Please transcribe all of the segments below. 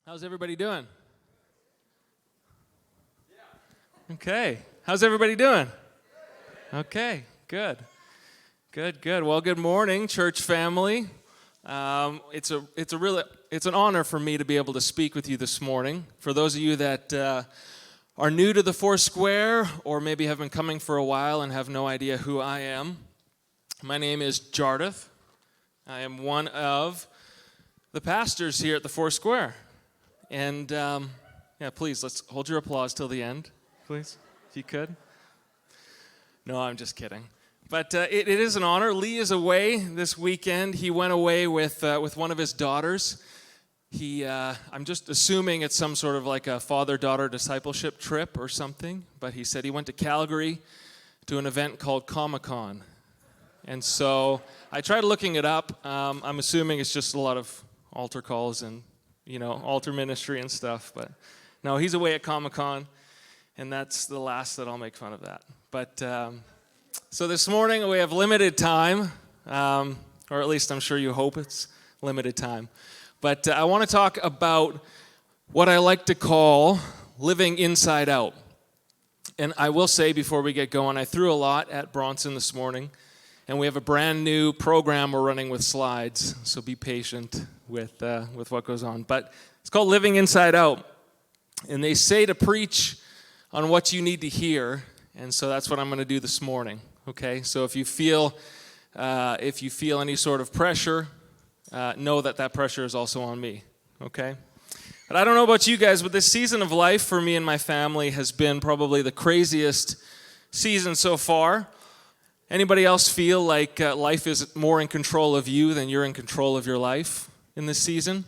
How's everybody doing? Okay. How's everybody doing? Okay, good. Good. Well, good morning, church family. It's an honor for me to be able to speak with you this morning. For those of you that are new to the Foursquare or maybe have been coming for a while and have no idea who I am, my name is Jardeth. I am one of the pastors here at the Foursquare. And, please, let's hold your applause till the end, please, if you could. No, I'm just kidding. But it is an honor. Lee is away this weekend. He went away with one of his daughters. I'm just assuming it's some sort of like a father-daughter discipleship trip or something, but he said he went to Calgary to an event called Comic-Con. And so I tried looking it up. I'm assuming it's just a lot of altar calls and altar ministry and stuff. But no, he's away at Comic-Con, and that's the last that I'll make fun of that. But so this morning we have limited time, or at least I'm sure you hope it's limited time. But I want to talk about what I like to call living inside out. And I will say before we get going, I threw a lot at Bronson this morning, and we have a brand new program we're running with slides, so be patient with what goes on. But it's called Living Inside Out. And they say to preach on what you need to hear, and so that's what I'm going to do this morning. Okay? So if you feel any sort of pressure, know that pressure is also on me. Okay? But I don't know about you guys, but this season of life for me and my family has been probably the craziest season so far. Anybody else feel like life is more in control of you than you're in control of your life in this season?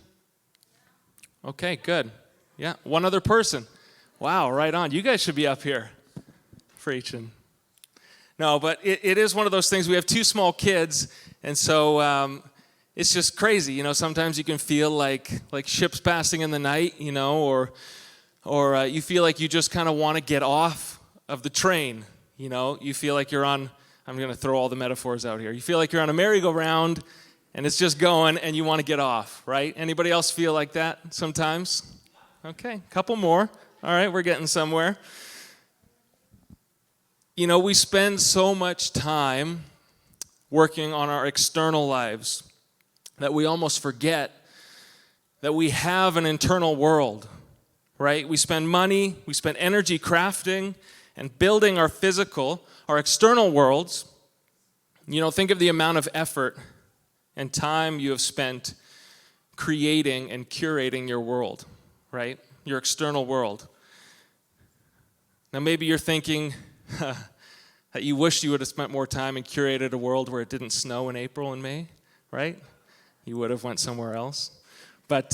Okay, good. Yeah, one other person. Wow, right on. You guys should be up here preaching. No, but it is one of those things. We have two small kids, and so it's just crazy. Sometimes you can feel like ships passing in the night, or you feel like you just kind of want to get off of the train. You feel like you're on, I'm going to throw all the metaphors out here. You feel like you're on a merry-go-round, and it's just going, and you want to get off, right? Anybody else feel like that sometimes? Okay, couple more. All right, we're getting somewhere. We spend so much time working on our external lives that we almost forget that we have an internal world, right? We spend money, we spend energy crafting and building our external worlds. Think of the amount of effort and time you have spent creating and curating your world, right? Your external world. Now maybe you're thinking that you wish you would have spent more time and curated a world where it didn't snow in April and May, right? You would have went somewhere else. But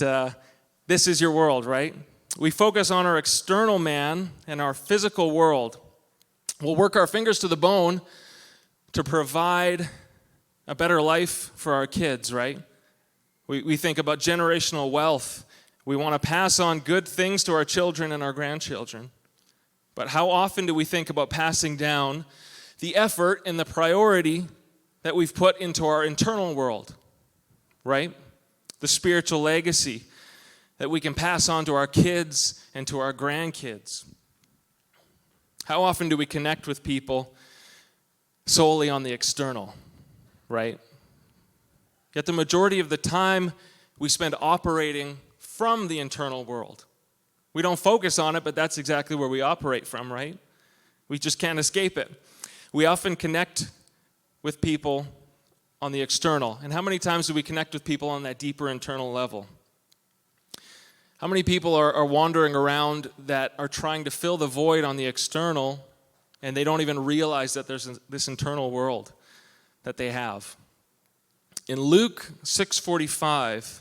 this is your world, right? We focus on our external man and our physical world. We'll work our fingers to the bone to provide a better life for our kids, right? We think about generational wealth. We want to pass on good things to our children and our grandchildren. But how often do we think about passing down the effort and the priority that we've put into our internal world, right? The spiritual legacy that we can pass on to our kids and to our grandkids. How often do we connect with people solely on the external, right? Yet the majority of the time we spend operating from the internal world. We don't focus on it, but that's exactly where we operate from, right? We just can't escape it. We often connect with people on the external. And how many times do we connect with people on that deeper internal level? How many people are wandering around that are trying to fill the void on the external, and they don't even realize that there's this internal world that they have? In Luke 6:45,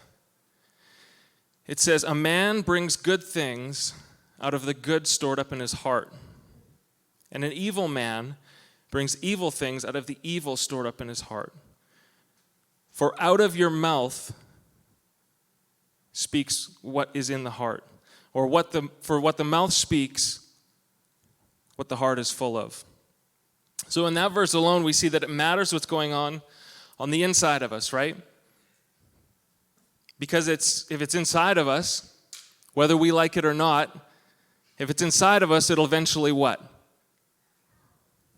it says, "A man brings good things out of the good stored up in his heart, and an evil man brings evil things out of the evil stored up in his heart. For out of your mouth speaks what is in the heart, or for what the mouth speaks, what the heart is full of." So in that verse alone, we see that it matters what's going on the inside of us, right? Because if it's inside of us, whether we like it or not, if it's inside of us, it'll eventually what?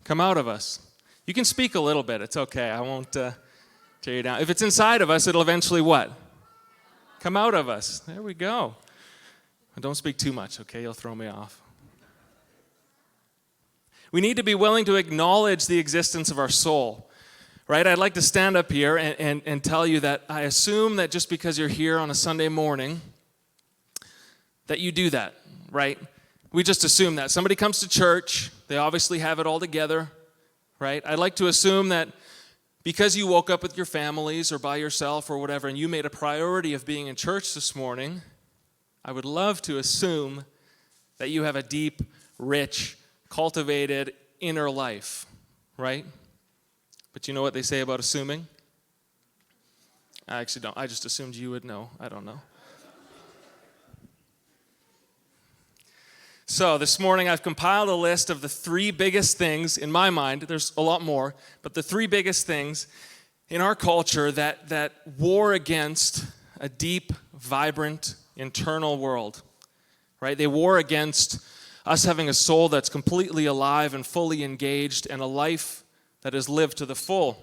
Come out of us. You can speak a little bit. It's okay. I won't tear you down. If it's inside of us, it'll eventually what? Come out of us. There we go. Don't speak too much, okay? You'll throw me off. We need to be willing to acknowledge the existence of our soul, right? I'd like to stand up here and tell you that I assume that just because you're here on a Sunday morning, that you do that, right? We just assume that. Somebody comes to church, they obviously have it all together, right? I'd like to assume that because you woke up with your families or by yourself or whatever, and you made a priority of being in church this morning, I would love to assume that you have a deep, rich, cultivated inner life, right? But you know what they say about assuming? I actually don't. I just assumed you would know. I don't know. So this morning I've compiled a list of the 3 biggest things in my mind. There's a lot more, but the 3 biggest things in our culture that war against a deep, vibrant, internal world, right? They war against us having a soul that's completely alive and fully engaged and a life that is lived to the full.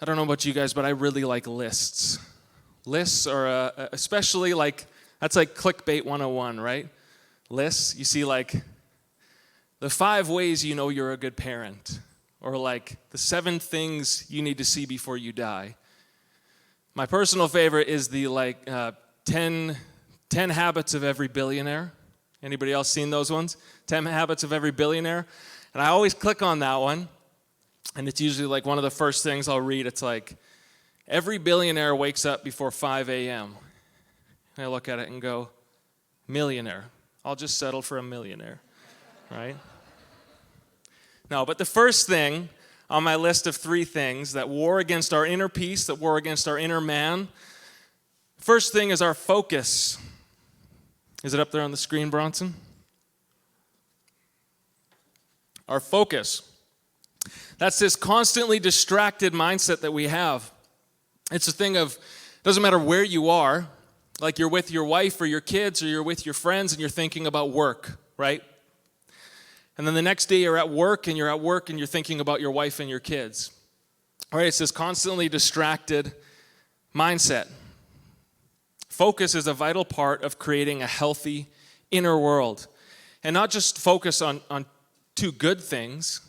I don't know about you guys, but I really like lists. Lists are especially like, that's like clickbait 101, right? Lists, you see like the 5 ways you know you're a good parent, or like the 7 things you need to see before you die. My personal favorite is the 10 habits of every billionaire. Anybody else seen those ones? 10 habits of every billionaire. And I always click on that one, and it's usually like one of the first things I'll read. It's like, every billionaire wakes up before 5 a.m. And I look at it and go, millionaire. I'll just settle for a millionaire, right? No, but the first thing on my list of 3 things that war against our inner peace, that war against our inner man, first thing is our focus. Is it up there on the screen, Bronson? Our focus. That's this constantly distracted mindset that we have. It's a thing of, doesn't matter where you are, like you're with your wife or your kids or you're with your friends and you're thinking about work, right? And then the next day you're at work and you're thinking about your wife and your kids. All right, it's this constantly distracted mindset. Focus is a vital part of creating a healthy inner world. And not just focus on 2 good things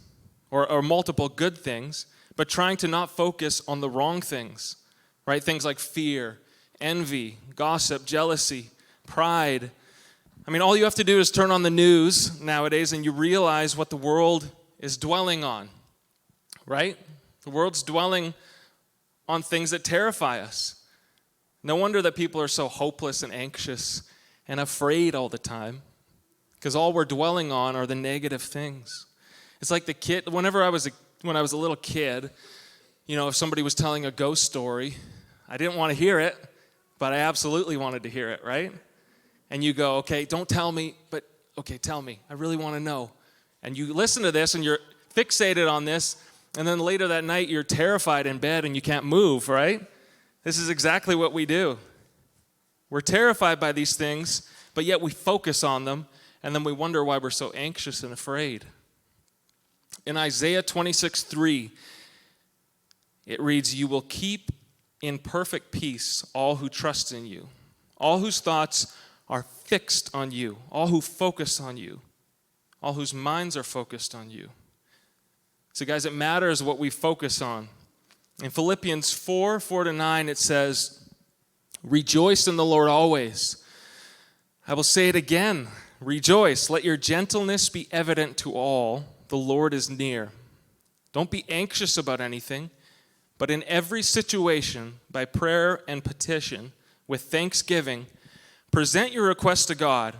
or multiple good things, but trying to not focus on the wrong things, right? Things like fear, envy, gossip, jealousy, pride. I mean, all you have to do is turn on the news nowadays and you realize what the world is dwelling on, right? The world's dwelling on things that terrify us. No wonder that people are so hopeless and anxious and afraid all the time, because all we're dwelling on are the negative things. It's like the kid, when I was a little kid, you know, if somebody was telling a ghost story, I didn't want to hear it, but I absolutely wanted to hear it, right? And you go, okay, don't tell me, but okay, tell me. I really want to know. And you listen to this and you're fixated on this, and then later that night you're terrified in bed and you can't move, right? This is exactly what we do. We're terrified by these things, but yet we focus on them, and then we wonder why we're so anxious and afraid. In Isaiah 26:3, it reads, "You will keep in perfect peace all who trust in you, all whose thoughts are fixed on you, all who focus on you, all whose minds are focused on you." So guys, it matters what we focus on. In Philippians 4:4-9, it says, "Rejoice in the Lord always. I will say it again, rejoice. Let your gentleness be evident to all. The Lord is near. Don't be anxious about anything, but in every situation, by prayer and petition, with thanksgiving, present your requests to God.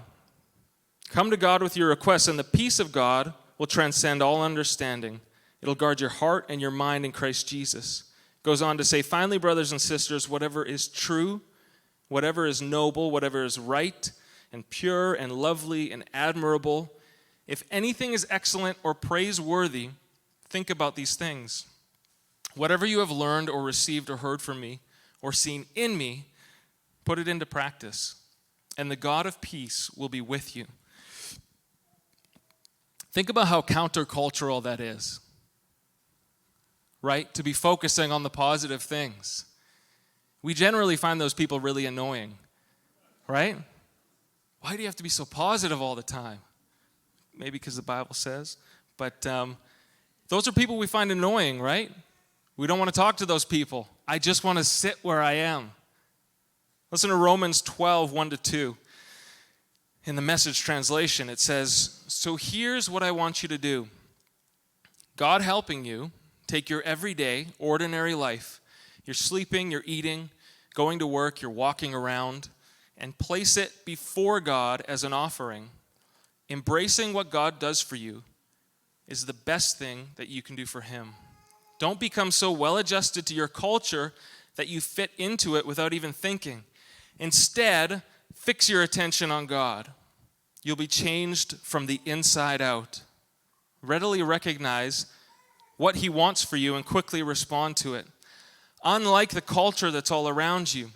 Come to God with your requests, and the peace of God will transcend all understanding. It'll guard your heart and your mind in Christ Jesus." Goes on to say, "Finally, brothers and sisters, whatever is true, whatever is noble, whatever is right and pure and lovely and admirable, if anything is excellent or praiseworthy, think about these things. Whatever you have learned or received or heard from me or seen in me, put it into practice, and the God of peace will be with you. Think about how countercultural that is, right? To be focusing on the positive things. We generally find those people really annoying, right? Why do you have to be so positive all the time? Maybe because the Bible says. But those are people we find annoying, right? We don't want to talk to those people. I just want to sit where I am. Listen to Romans 12, 1-2. In the Message translation, it says, "So here's what I want you to do. God helping you, take your everyday, ordinary life. You're sleeping, you're eating, going to work, you're walking around, and place it before God as an offering. Embracing what God does for you is the best thing that you can do for him. Don't become so well adjusted to your culture that you fit into it without even thinking. Instead, fix your attention on God. You'll be changed from the inside out. Readily recognize what he wants for you and quickly respond to it. Unlike the culture that's all around you,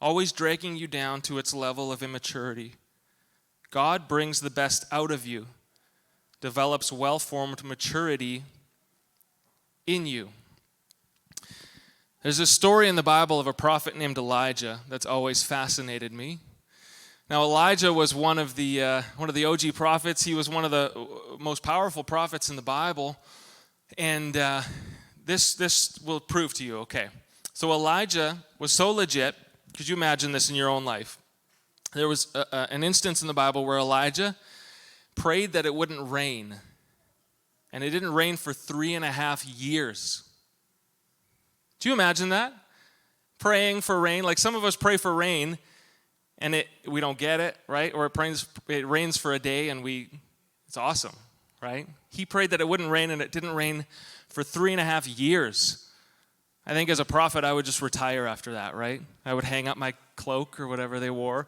always dragging you down to its level of immaturity. God brings the best out of you, develops well-formed maturity in you." There's a story in the Bible of a prophet named Elijah that's always fascinated me. Now, Elijah was one of the OG prophets. He was one of the most powerful prophets in the Bible, and this will prove to you. Okay, so Elijah was so legit. Could you imagine this in your own life? There was an instance in the Bible where Elijah prayed that it wouldn't rain, and it didn't rain for 3.5 years. Do you imagine that? Praying for rain. Like some of us pray for rain and we don't get it, right? Or it rains for a day and it's awesome, right? He prayed that it wouldn't rain and it didn't rain for 3.5 years. I think as a prophet, I would just retire after that, right? I would hang up my cloak or whatever they wore.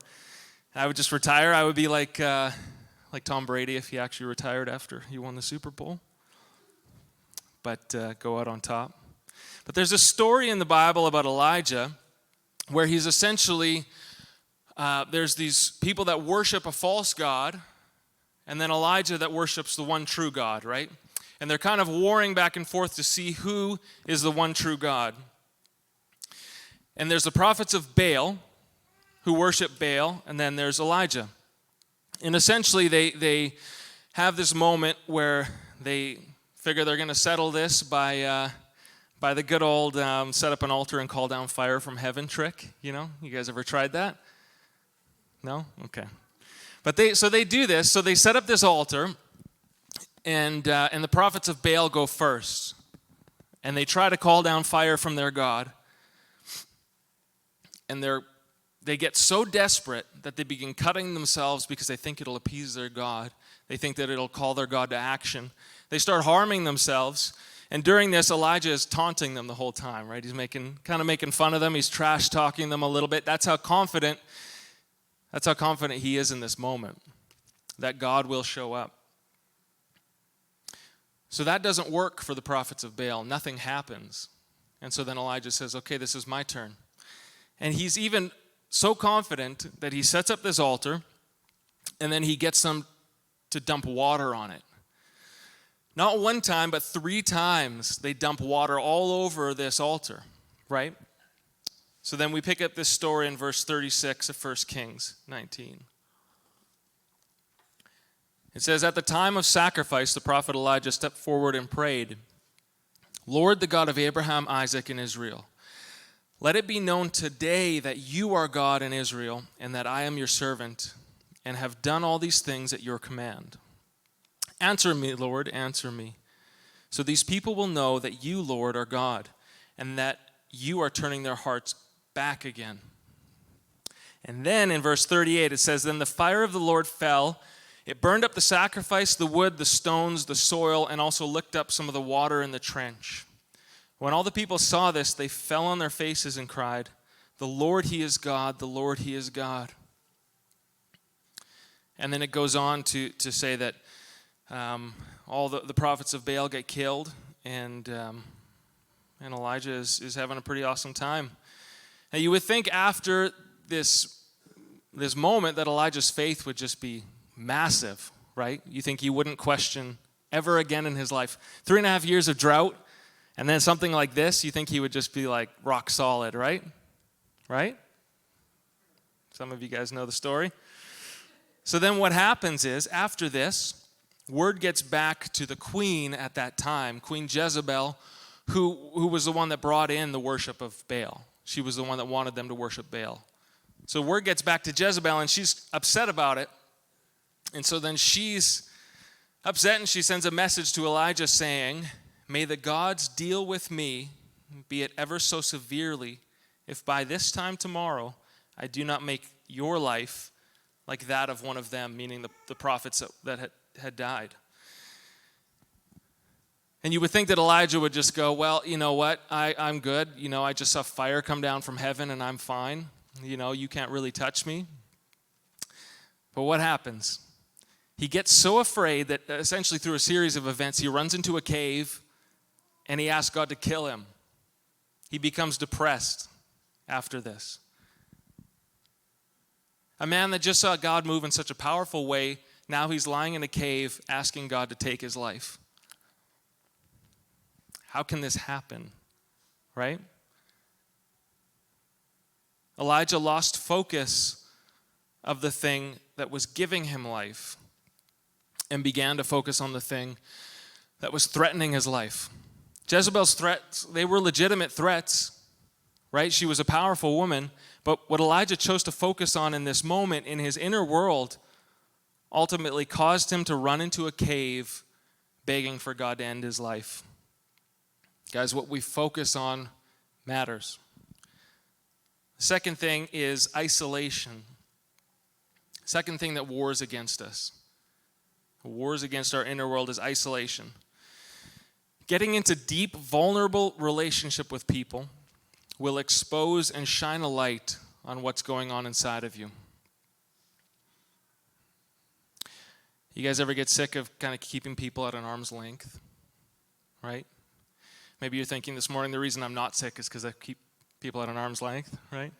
I would just retire. I would be like Tom Brady if he actually retired after he won the Super Bowl. But go out on top. But there's a story in the Bible about Elijah where he's essentially, there's these people that worship a false god, and then Elijah that worships the one true God, right? And they're kind of warring back and forth to see who is the one true God. And there's the prophets of Baal who worship Baal, and then there's Elijah. And essentially they have this moment where they figure they're going to settle this by the good old set up an altar and call down fire from heaven trick. You know, you guys ever tried that? No? Okay. But they do this. So they set up this altar, and the prophets of Baal go first, and they try to call down fire from their god, and they get so desperate that they begin cutting themselves because they think it'll appease their god. They think that it'll call their god to action. They start harming themselves. And during this, Elijah is taunting them the whole time, right? He's making fun of them. He's trash talking them a little bit. That's how confident he is in this moment, that God will show up. So that doesn't work for the prophets of Baal. Nothing happens. And so then Elijah says, okay, this is my turn. And he's even so confident that he sets up this altar, and then he gets them to dump water on it. Not one time, but 3 times they dump water all over this altar, right? So then we pick up this story in verse 36 of 1 Kings 19. It says, "At the time of sacrifice, the prophet Elijah stepped forward and prayed, 'Lord, the God of Abraham, Isaac, and Israel, let it be known today that you are God in Israel, and that I am your servant, and have done all these things at your command. Answer me, Lord, answer me. So these people will know that you, Lord, are God, and that you are turning their hearts back again.'" And then in verse 38, it says, "Then the fire of the Lord fell. It burned up the sacrifice, the wood, the stones, the soil, and also licked up some of the water in the trench. When all the people saw this, they fell on their faces and cried, 'The Lord, he is God, the Lord, he is God.'" And then it goes on to say that all the prophets of Baal get killed, and Elijah is having a pretty awesome time. Now you would think after this this moment that Elijah's faith would just be massive, right? You think he wouldn't question ever again in his life. 3.5 years of drought, and then something like this, you think he would just be like rock solid, right? Right? Some of you guys know the story. So then what happens is, after this, word gets back to the queen at that time, Queen Jezebel, who was the one that brought in the worship of Baal. She was the one that wanted them to worship Baal. So word gets back to Jezebel, and she's upset about it. And so then she's upset, and she sends a message to Elijah saying, "May the gods deal with me, be it ever so severely, if by this time tomorrow I do not make your life like that of one of them," meaning the prophets that had died. And you would think that Elijah would just go, "Well, you know what, I'm good. I just saw fire come down from heaven and I'm fine. You can't really touch me." But what happens? He gets so afraid that essentially through a series of events, he runs into a cave and he asks God to kill him. He becomes depressed after this. A man that just saw God move in such a powerful way, now he's lying in a cave asking God to take his life. How can this happen, right? Elijah lost focus of the thing that was giving him life and began to focus on the thing that was threatening his life. Jezebel's threats, they were legitimate threats, right? She was a powerful woman, but what Elijah chose to focus on in this moment in his inner world ultimately caused him to run into a cave begging for God to end his life. Guys, what we focus on matters. The second thing is isolation. Second thing that wars against us. Wars against our inner world is isolation. Getting into deep, vulnerable relationship with people will expose and shine a light on what's going on inside of you. You guys ever get sick of kind of keeping people at an arm's length? Right? Maybe you're thinking this morning, the reason I'm not sick is because I keep people at an arm's length, right?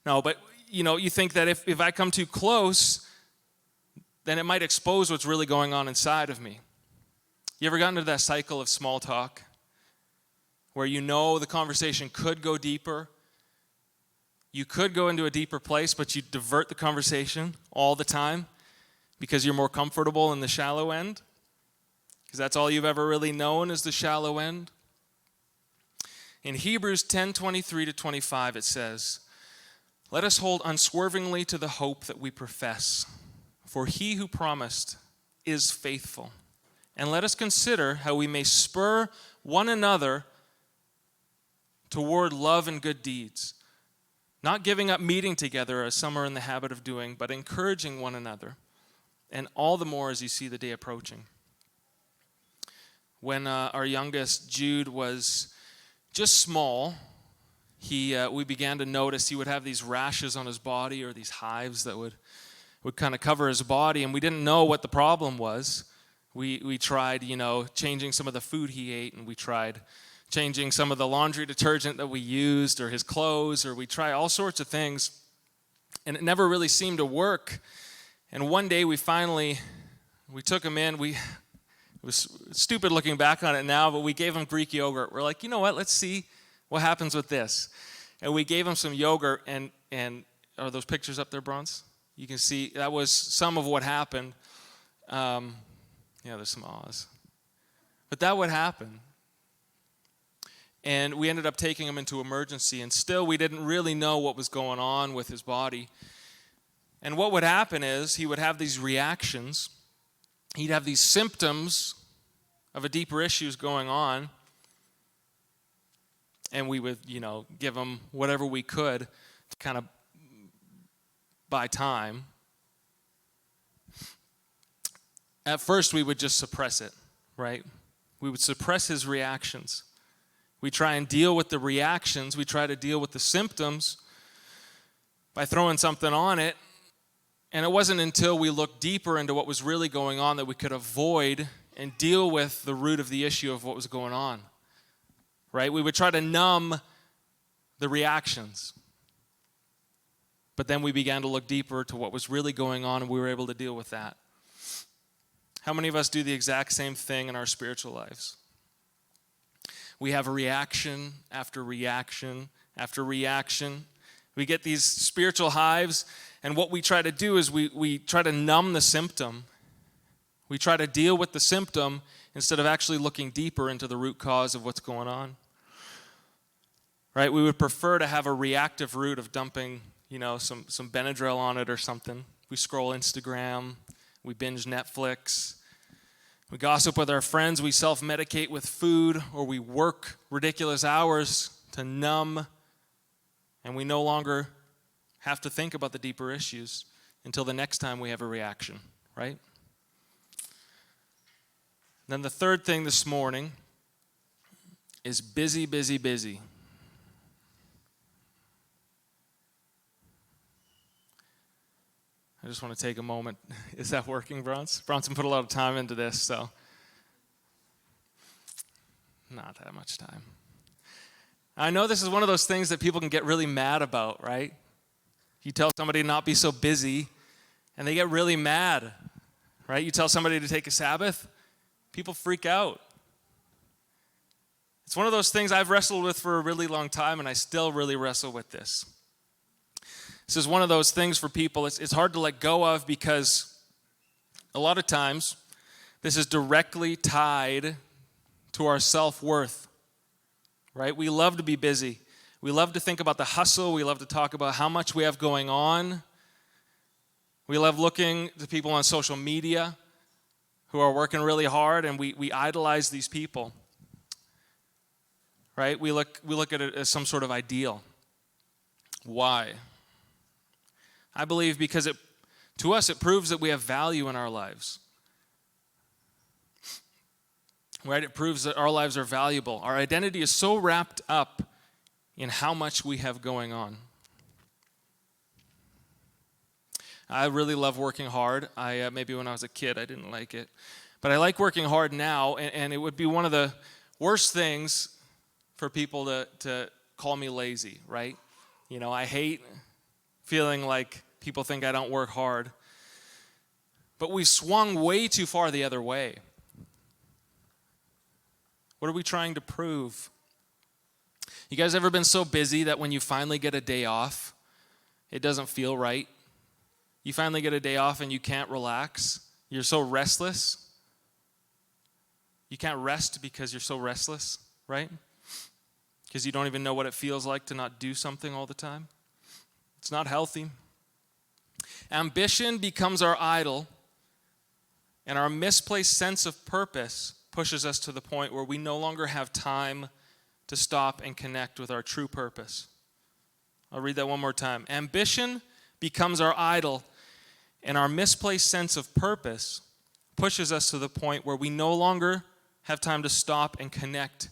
No, but you think that if I come too close, then it might expose what's really going on inside of me. You ever gotten into that cycle of small talk where the conversation could go deeper? You could go into a deeper place, but you divert the conversation all the time because you're more comfortable in the shallow end? Because that's all you've ever really known is the shallow end? In Hebrews 10:23-25, it says, "Let us hold unswervingly to the hope that we profess, for he who promised is faithful. And let us consider how we may spur one another toward love and good deeds, not giving up meeting together as some are in the habit of doing, but encouraging one another, and all the more as you see the day approaching." When our youngest, Jude, was just small, we began to notice he would have these rashes on his body or these hives that would kind of cover his body, and we didn't know what the problem was. We tried, changing some of the food he ate, and we tried changing some of the laundry detergent that we used or his clothes, or we tried all sorts of things, and it never really seemed to work. And one day we took him in. It was stupid looking back on it now, but we gave him Greek yogurt. We're like, you know what? Let's see what happens with this. And we gave him some yogurt, and are those pictures up there, Bronze? You can see that was some of what happened. There's some ahs. But that would happen. And we ended up taking him into emergency, and still we didn't really know what was going on with his body. And what would happen is he would have these reactions. He'd have these symptoms of a deeper issues going on, and we would, give him whatever we could to kind of buy time. At first, we would just suppress it, right? We would suppress his reactions. We try and deal with the reactions. We try to deal with the symptoms by throwing something on it. And it wasn't until we looked deeper into what was really going on that we could avoid and deal with the root of the issue of what was going on, right? We would try to numb the reactions. But then we began to look deeper to what was really going on, and we were able to deal with that. How many of us do the exact same thing in our spiritual lives? We have reaction after reaction after reaction. We get these spiritual hives, and what we try to do is we try to numb the symptom. We try to deal with the symptom instead of actually looking deeper into the root cause of what's going on. Right? We would prefer to have a reactive route of dumping, some Benadryl on it or something. We scroll Instagram, we binge Netflix, we gossip with our friends, we self-medicate with food, or we work ridiculous hours to numb, and we no longer have to think about the deeper issues until the next time we have a reaction, right? Then the third thing this morning is busy, busy, busy. I just want to take a moment. Is that working, Bronson? Bronson put a lot of time into this, so not that much time. I know this is one of those things that people can get really mad about, right? You tell somebody to not be so busy, and they get really mad, right? You tell somebody to take a Sabbath, people freak out. It's one of those things I've wrestled with for a really long time, and I still really wrestle with this. This is one of those things for people it's hard to let go of, because a lot of times this is directly tied to our self-worth, right? We love to be busy. We love to think about the hustle. We love to talk about how much we have going on. We love looking to people on social media who are working really hard, and we idolize these people, right? We look at it as some sort of ideal. Why? I believe because to us it proves that we have value in our lives. Right? It proves that our lives are valuable. Our identity is so wrapped up in how much we have going on. I really love working hard. Maybe when I was a kid I didn't like it. But I like working hard now, and it would be one of the worst things for people to call me lazy, right? I hate feeling like people think I don't work hard. But we've swung way too far the other way. What are we trying to prove? You guys ever been so busy that when you finally get a day off, it doesn't feel right? You finally get a day off and you can't relax. You're so restless. You can't rest because you're so restless, right? Because you don't even know what it feels like to not do something all the time. It's not healthy. Ambition becomes our idol, and our misplaced sense of purpose pushes us to the point where we no longer have time to stop and connect with our true purpose. I'll read that one more time. Ambition becomes our idol, and our misplaced sense of purpose pushes us to the point where we no longer have time to stop and connect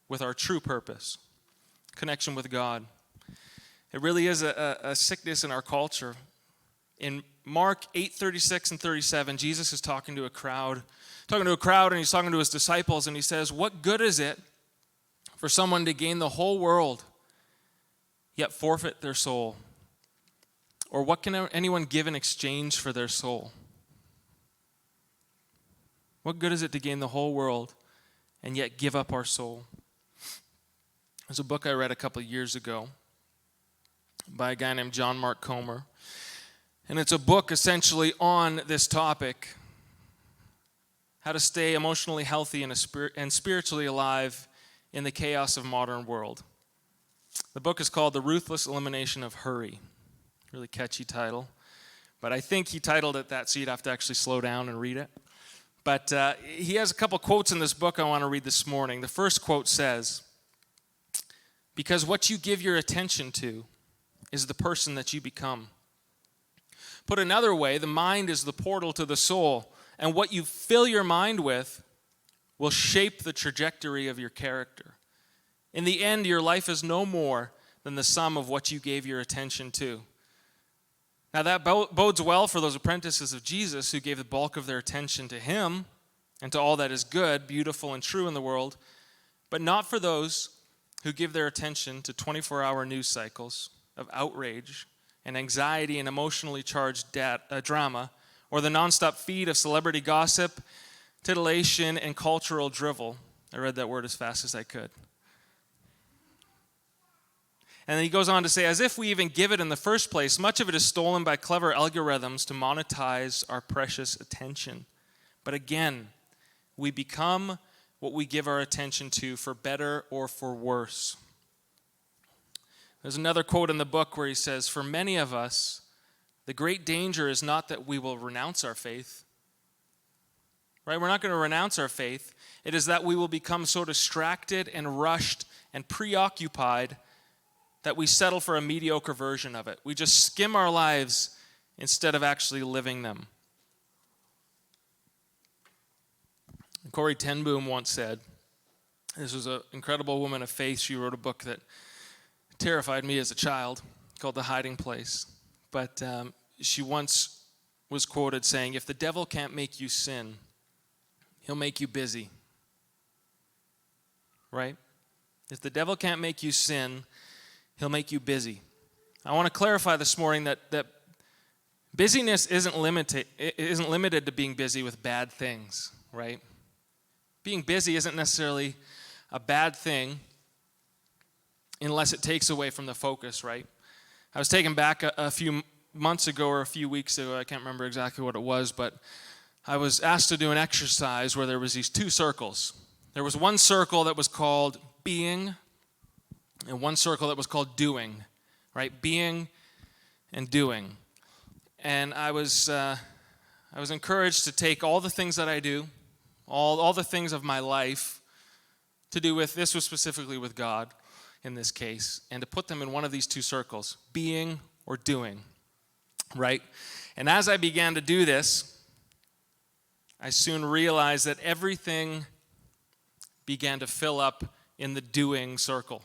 with our true purpose, connection with God. It really is a sickness in our culture. In Mark 8:36 and 37, Jesus is talking to a crowd, and he's talking to his disciples, and he says, "What good is it for someone to gain the whole world, yet forfeit their soul? Or what can anyone give in exchange for their soul? What good is it to gain the whole world and yet give up our soul?" There's a book I read a couple of years ago by a guy named John Mark Comer. And it's a book essentially on this topic, how to stay emotionally healthy and spiritually alive in the chaos of modern world. The book is called The Ruthless Elimination of Hurry. Really catchy title. But I think he titled it that so you'd have to actually slow down and read it. But he has a couple quotes in this book I want to read this morning. The first quote says, "Because what you give your attention to is the person that you become." Put another way, the mind is the portal to the soul, and what you fill your mind with will shape the trajectory of your character. In the end, your life is no more than the sum of what you gave your attention to. Now that bodes well for those apprentices of Jesus who gave the bulk of their attention to him and to all that is good, beautiful, and true in the world, but not for those who give their attention to 24-hour news cycles of outrage and anxiety and emotionally charged drama, or the nonstop feed of celebrity gossip, titillation, and cultural drivel. I read that word as fast as I could. And then he goes on to say, as if we even give it in the first place, much of it is stolen by clever algorithms to monetize our precious attention. But again, we become what we give our attention to, for better or for worse. There's another quote in the book where he says, for many of us, the great danger is not that we will renounce our faith. Right? We're not going to renounce our faith. It is that we will become so distracted and rushed and preoccupied that we settle for a mediocre version of it. We just skim our lives instead of actually living them. Corrie ten Boom once said, this was an incredible woman of faith. She wrote a book that terrified me as a child called The Hiding Place. But she once was quoted saying, if the devil can't make you sin, he'll make you busy. Right? If the devil can't make you sin, he'll make you busy. I want to clarify this morning that busyness isn't limited to being busy with bad things, right? Being busy isn't necessarily a bad thing unless it takes away from the focus, right? I was taken back a few months ago or a few weeks ago, I can't remember exactly what it was, but I was asked to do an exercise where there was these two circles. There was one circle that was called being, and one circle that was called doing, right? Being and doing. And I was encouraged to take all the things that I do, all the things of my life, to do with, this was specifically with God in this case, and to put them in one of these two circles, being or doing, right? And as I began to do this, I soon realized that everything began to fill up in the doing circle.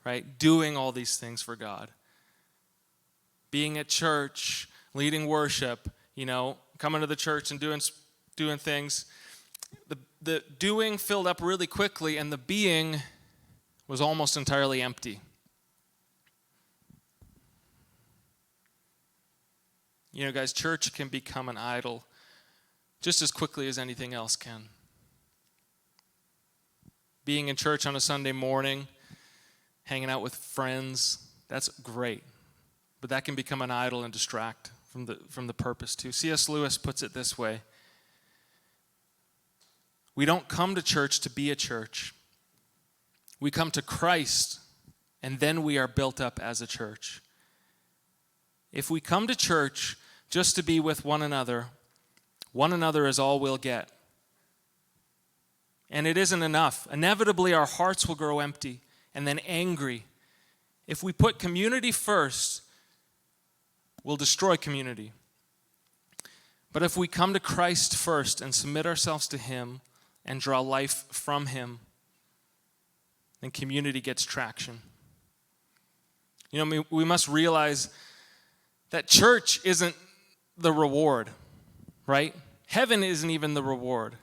Right? Doing all these things for God. Being at church, leading worship, coming to the church and doing things. The doing filled up really quickly, and the being was almost entirely empty. Guys, church can become an idol just as quickly as anything else can. Being in church on a Sunday morning, hanging out with friends, that's great. But that can become an idol and distract from the purpose too. C.S. Lewis puts it this way. We don't come to church to be a church. We come to Christ, and then we are built up as a church. If we come to church just to be with one another is all we'll get. And it isn't enough. Inevitably, our hearts will grow empty and then angry. If we put community first, we'll destroy community. But if we come to Christ first and submit ourselves to Him and draw life from Him, then community gets traction. We must realize that church isn't the reward, right? Heaven isn't even the reward.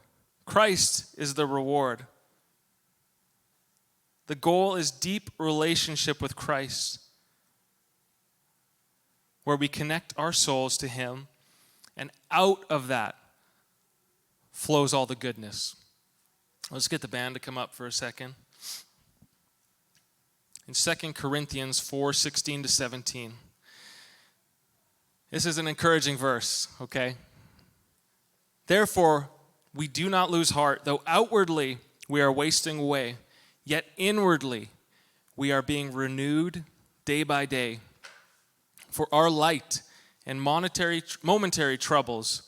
Christ is the reward. The goal is deep relationship with Christ, where we connect our souls to Him, and out of that flows all the goodness. Let's get the band to come up for a second. In 2 Corinthians 4:16-17. This is an encouraging verse, okay? Therefore, we do not lose heart, though outwardly we are wasting away, yet inwardly we are being renewed day by day. For our light and momentary troubles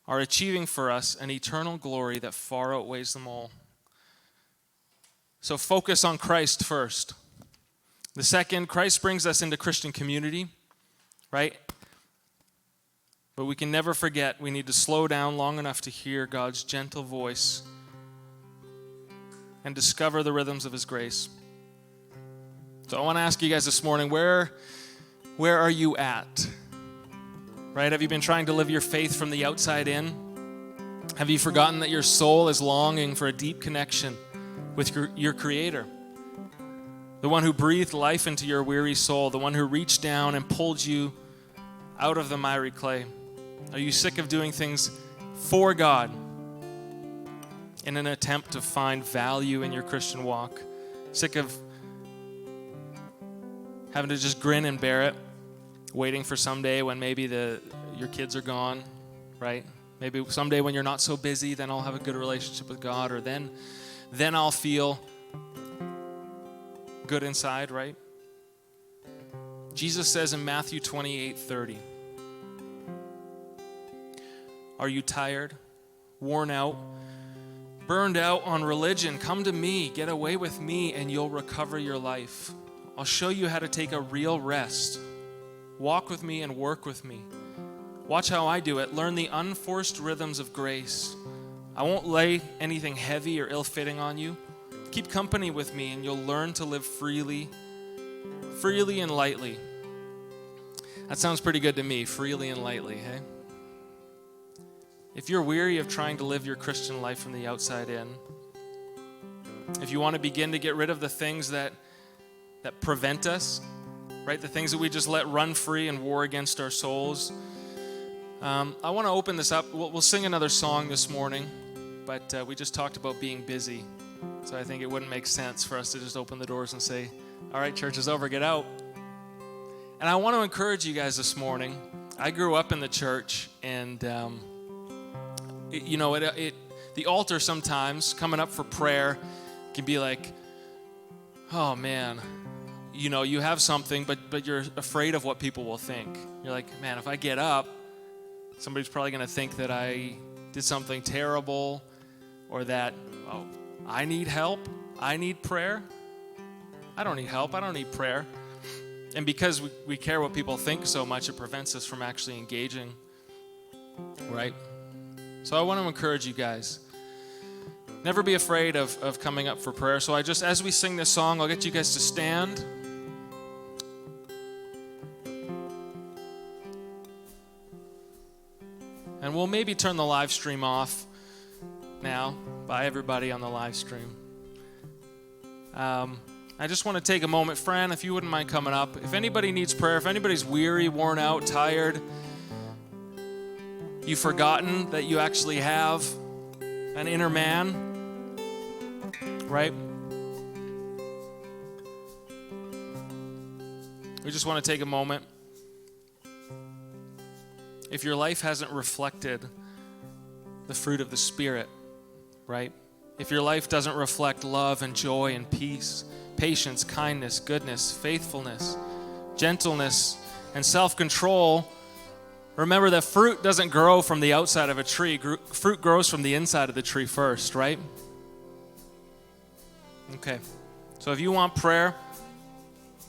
are achieving for us an eternal glory that far outweighs them all. So focus on Christ first. The second, Christ brings us into Christian community, right? But we can never forget we need to slow down long enough to hear God's gentle voice and discover the rhythms of His grace. So I want to ask you guys this morning, where are you at? Right? Have you been trying to live your faith from the outside in? Have you forgotten that your soul is longing for a deep connection with your Creator? The one who breathed life into your weary soul, the one who reached down and pulled you out of the miry clay. Are you sick of doing things for God in an attempt to find value in your Christian walk? Sick of having to just grin and bear it, waiting for someday when maybe your kids are gone, right? Maybe someday when you're not so busy, then I'll have a good relationship with God, or then I'll feel good inside, right? Jesus says in Matthew 28:30, are you tired, worn out, burned out on religion? Come to me, get away with me, and you'll recover your life. I'll show you how to take a real rest. Walk with me and work with me. Watch how I do it. Learn the unforced rhythms of grace. I won't lay anything heavy or ill-fitting on you. Keep company with me and you'll learn to live freely and lightly. That sounds pretty good to me, freely and lightly, hey? If you're weary of trying to live your Christian life from the outside in, if you want to begin to get rid of the things that prevent us, right? The things that we just let run free and war against our souls. I want to open this up. We'll sing another song this morning, but we just talked about being busy. So I think it wouldn't make sense for us to just open the doors and say, all right, church is over, get out. And I want to encourage you guys this morning. I grew up in the church, and the altar sometimes, coming up for prayer, can be like, oh man, you have something, but you're afraid of what people will think. You're like, man, if I get up, somebody's probably going to think that I did something terrible, or that, I need help, I need prayer. I don't need help, I don't need prayer. And because we care what people think so much, it prevents us from actually engaging, right? So I want to encourage you guys, never be afraid of coming up for prayer. So as we sing this song, I'll get you guys to stand. And we'll maybe turn the live stream off now. Bye, everybody on the live stream. I just want to take a moment. Fran, if you wouldn't mind coming up. If anybody needs prayer, if anybody's weary, worn out, tired, you've forgotten that you actually have an inner man, right? We just want to take a moment. If your life hasn't reflected the fruit of the Spirit, right? If your life doesn't reflect love and joy and peace, patience, kindness, goodness, faithfulness, gentleness, and self-control, remember that fruit doesn't grow from the outside of a tree. Fruit grows from the inside of the tree first, right? Okay. So if you want prayer,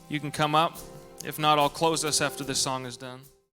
you can come up. If not, I'll close us after this song is done.